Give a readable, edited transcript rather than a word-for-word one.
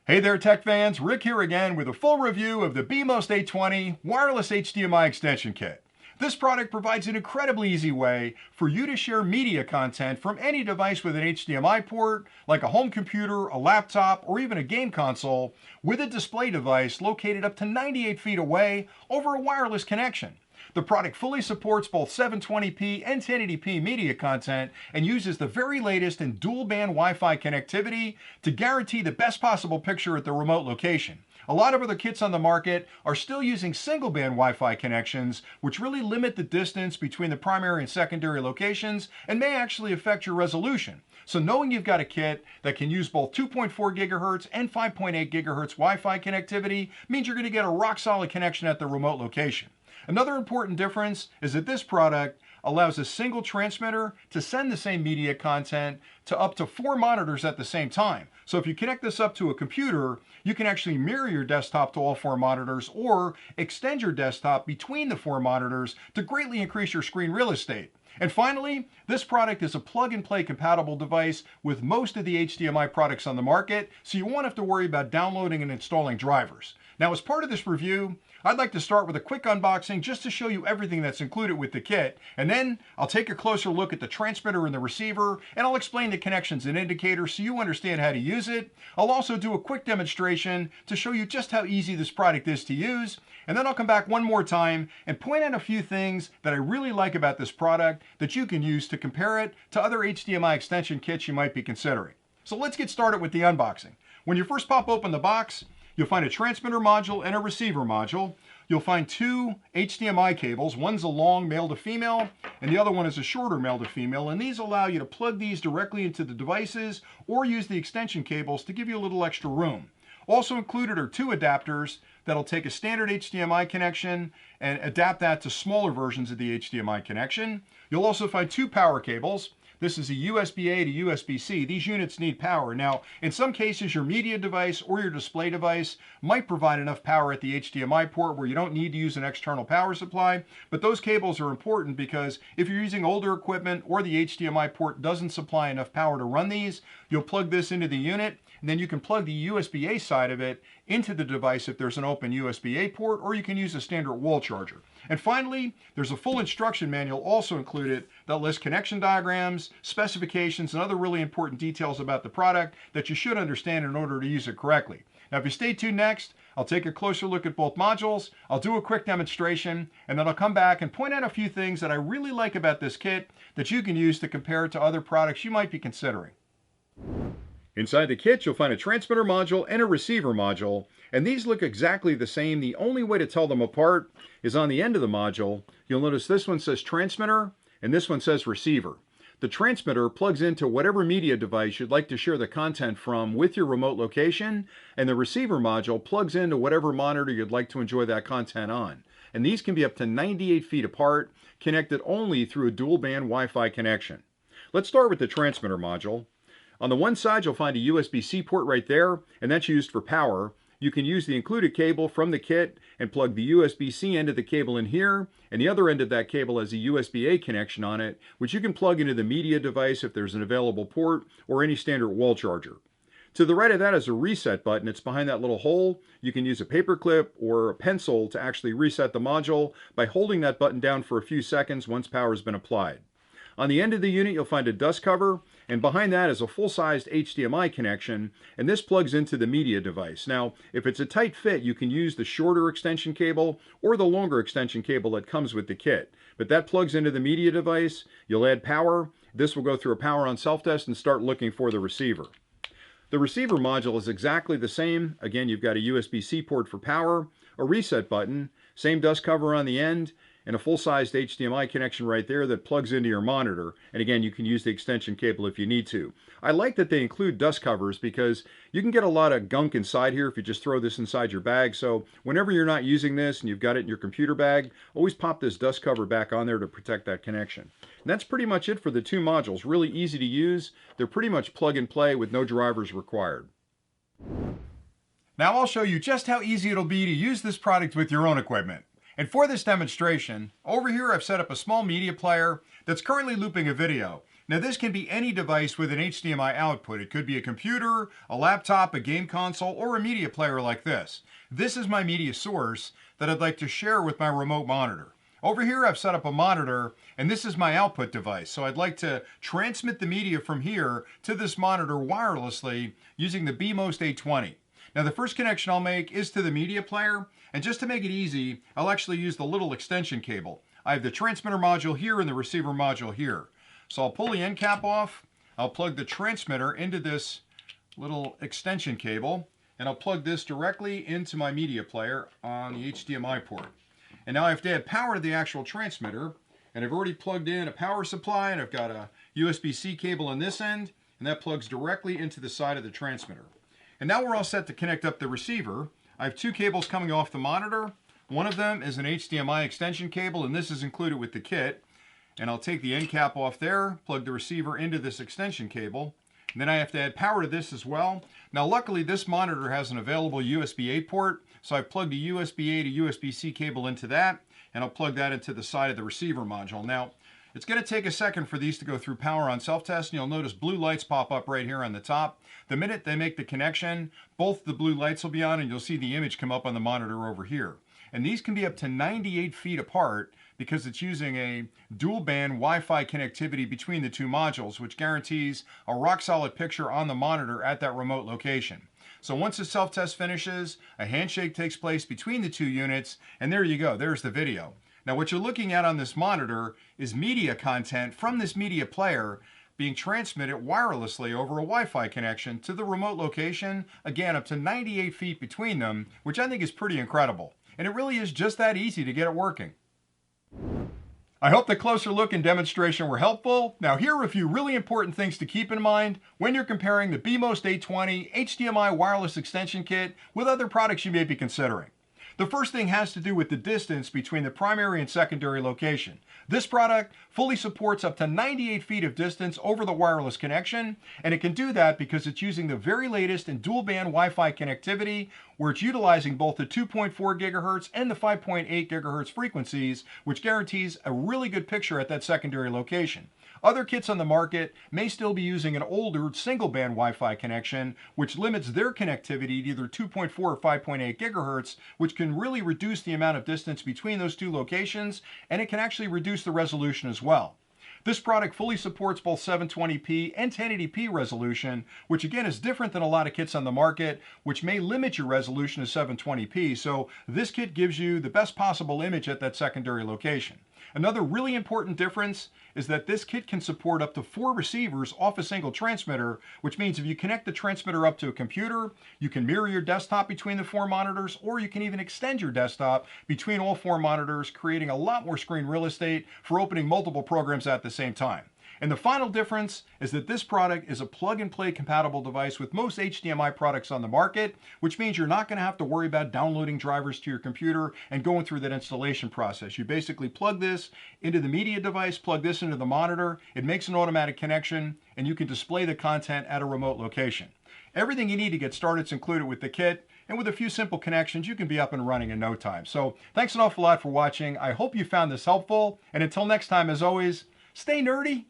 Hey there tech fans, Rick here again with a full review of the BMOSTE 820 wireless HDMI extension kit. This product provides an incredibly easy way for you to share media content from any device with an HDMI port, like a home computer, a laptop, or even a game console, with a display device located up to 98 feet away over a wireless connection. The product fully supports both 720p and 1080p media content and uses the very latest in dual-band Wi-Fi connectivity to guarantee the best possible picture at the remote location. A lot of other kits on the market are still using single-band Wi-Fi connections, which really limit the distance between the primary and secondary locations and may actually affect your resolution. So knowing you've got a kit that can use both 2.4 gigahertz and 5.8 gigahertz Wi-Fi connectivity means you're going to get a rock-solid connection at the remote location. Another important difference is that this product allows a single transmitter to send the same media content to up to 4 monitors at the same time. So if you connect this up to a computer, you can actually mirror your desktop to all 4 monitors or extend your desktop between the 4 monitors to greatly increase your screen real estate. And finally, this product is a plug-and-play compatible device with most of the HDMI products on the market, so you won't have to worry about downloading and installing drivers. Now, as part of this review, I'd like to start with a quick unboxing just to show you everything that's included with the kit, and then I'll take a closer look at the transmitter and the receiver, and I'll explain the connections and indicators so you understand how to use it. I'll also do a quick demonstration to show you just how easy this product is to use, and then I'll come back one more time and point out a few things that I really like about this product that you can use to compare it to other HDMI extension kits you might be considering. So let's get started with the unboxing. When you first pop open the box, you'll find a transmitter module and a receiver module. You'll find 2 HDMI cables. One's a long male to female, and the other one is a shorter male to female, and these allow you to plug these directly into the devices or use the extension cables to give you a little extra room. Also included are 2 adapters that'll take a standard HDMI connection and adapt that to smaller versions of the HDMI connection. You'll also find 2 power cables. This is a USB-A to USB-C. These units need power. Now, in some cases, your media device or your display device might provide enough power at the HDMI port where you don't need to use an external power supply, but those cables are important because if you're using older equipment or the HDMI port doesn't supply enough power to run these, you'll plug this into the unit, and then you can plug the USB-A side of it into the device if there's an open USB-A port, or you can use a standard wall charger. And finally, there's a full instruction manual also included that lists connection diagrams, specifications, and other really important details about the product that you should understand in order to use it correctly. Now, if you stay tuned next, I'll take a closer look at both modules, I'll do a quick demonstration, and then I'll come back and point out a few things that I really like about this kit that you can use to compare it to other products you might be considering. Inside the kit, you'll find a transmitter module and a receiver module, and these look exactly the same. The only way to tell them apart is on the end of the module. You'll notice this one says transmitter, and this one says receiver. The transmitter plugs into whatever media device you'd like to share the content from with your remote location, and the receiver module plugs into whatever monitor you'd like to enjoy that content on. And these can be up to 98 feet apart, connected only through a dual-band Wi-Fi connection. Let's start with the transmitter module. On the one side, you'll find a USB-C port right there, and that's used for power. You can use the included cable from the kit and plug the USB-C end of the cable in here, and the other end of that cable has a USB-A connection on it, which you can plug into the media device if there's an available port or any standard wall charger. To the right of that is a reset button. It's behind that little hole. You can use a paper clip or a pencil to actually reset the module by holding that button down for a few seconds once power has been applied. On the end of the unit, you'll find a dust cover, and behind that is a full-sized HDMI connection, and this plugs into the media device. Now, if it's a tight fit, you can use the shorter extension cable or the longer extension cable that comes with the kit. But that plugs into the media device. You'll add power. This will go through a power on self-test and start looking for the receiver. The receiver module is exactly the same. Again, you've got a USB-C port for power, a reset button, same dust cover on the end, and a full-sized HDMI connection right there that plugs into your monitor. And again, you can use the extension cable if you need to. I like that they include dust covers because you can get a lot of gunk inside here if you just throw this inside your bag. So whenever you're not using this and you've got it in your computer bag, always pop this dust cover back on there to protect that connection. And that's pretty much it for the 2 modules. Really easy to use. They're pretty much plug and play with no drivers required. Now I'll show you just how easy it'll be to use this product with your own equipment. And for this demonstration, over here I've set up a small media player that's currently looping a video. Now this can be any device with an HDMI output. It could be a computer, a laptop, a game console, or a media player like this. This is my media source that I'd like to share with my remote monitor. Over here I've set up a monitor, and this is my output device. So I'd like to transmit the media from here to this monitor wirelessly using the BMOSTE 820. Now the first connection I'll make is to the media player, and just to make it easy, I'll actually use the little extension cable. I have the transmitter module here and the receiver module here. So I'll pull the end cap off, I'll plug the transmitter into this little extension cable, and I'll plug this directly into my media player on the HDMI port. And now I have to add power to the actual transmitter, and I've already plugged in a power supply, and I've got a USB-C cable on this end, and that plugs directly into the side of the transmitter. And now we're all set to connect up the receiver. I have two cables coming off the monitor. One of them is an HDMI extension cable, and this is included with the kit. And I'll take the end cap off there, plug the receiver into this extension cable, and then I have to add power to this as well. Now luckily this monitor has an available USB-A port, so I've plugged a USB-A to USB-C cable into that, and I'll plug that into the side of the receiver module. Now it's going to take a second for these to go through power on self-test, and you'll notice blue lights pop up right here on the top. The minute they make the connection, both the blue lights will be on, and you'll see the image come up on the monitor over here. And these can be up to 98 feet apart because it's using a dual band Wi-Fi connectivity between the two modules, which guarantees a rock solid picture on the monitor at that remote location. So once the self-test finishes, a handshake takes place between the two units, and there you go, there's the video. Now what you're looking at on this monitor is media content from this media player being transmitted wirelessly over a Wi-Fi connection to the remote location, again up to 98 feet between them, which I think is pretty incredible. And it really is just that easy to get it working. I hope the closer look and demonstration were helpful. Now here are a few really important things to keep in mind when you're comparing the BMOSTE 820 HDMI wireless extension kit with other products you may be considering. The first thing has to do with the distance between the primary and secondary location. This product fully supports up to 98 feet of distance over the wireless connection, and it can do that because it's using the very latest in dual band Wi-Fi connectivity, where it's utilizing both the 2.4 gigahertz and the 5.8 gigahertz frequencies, which guarantees a really good picture at that secondary location. Other kits on the market may still be using an older single band Wi-Fi connection, which limits their connectivity to either 2.4 or 5.8 gigahertz, which can really reduce the amount of distance between those two locations, and it can actually reduce the resolution as well. This product fully supports both 720p and 1080p resolution, which again is different than a lot of kits on the market, which may limit your resolution to 720p. So this kit gives you the best possible image at that secondary location. Another really important difference is that this kit can support up to 4 receivers off a single transmitter, which means if you connect the transmitter up to a computer, you can mirror your desktop between the 4 monitors, or you can even extend your desktop between all 4 monitors, creating a lot more screen real estate for opening multiple programs at the same time. And the final difference is that this product is a plug-and-play compatible device with most HDMI products on the market, which means you're not going to have to worry about downloading drivers to your computer and going through that installation process. You basically plug this into the media device, plug this into the monitor, it makes an automatic connection, and you can display the content at a remote location. Everything you need to get started is included with the kit, and with a few simple connections, you can be up and running in no time. So thanks an awful lot for watching. I hope you found this helpful, and until next time, as always, stay nerdy.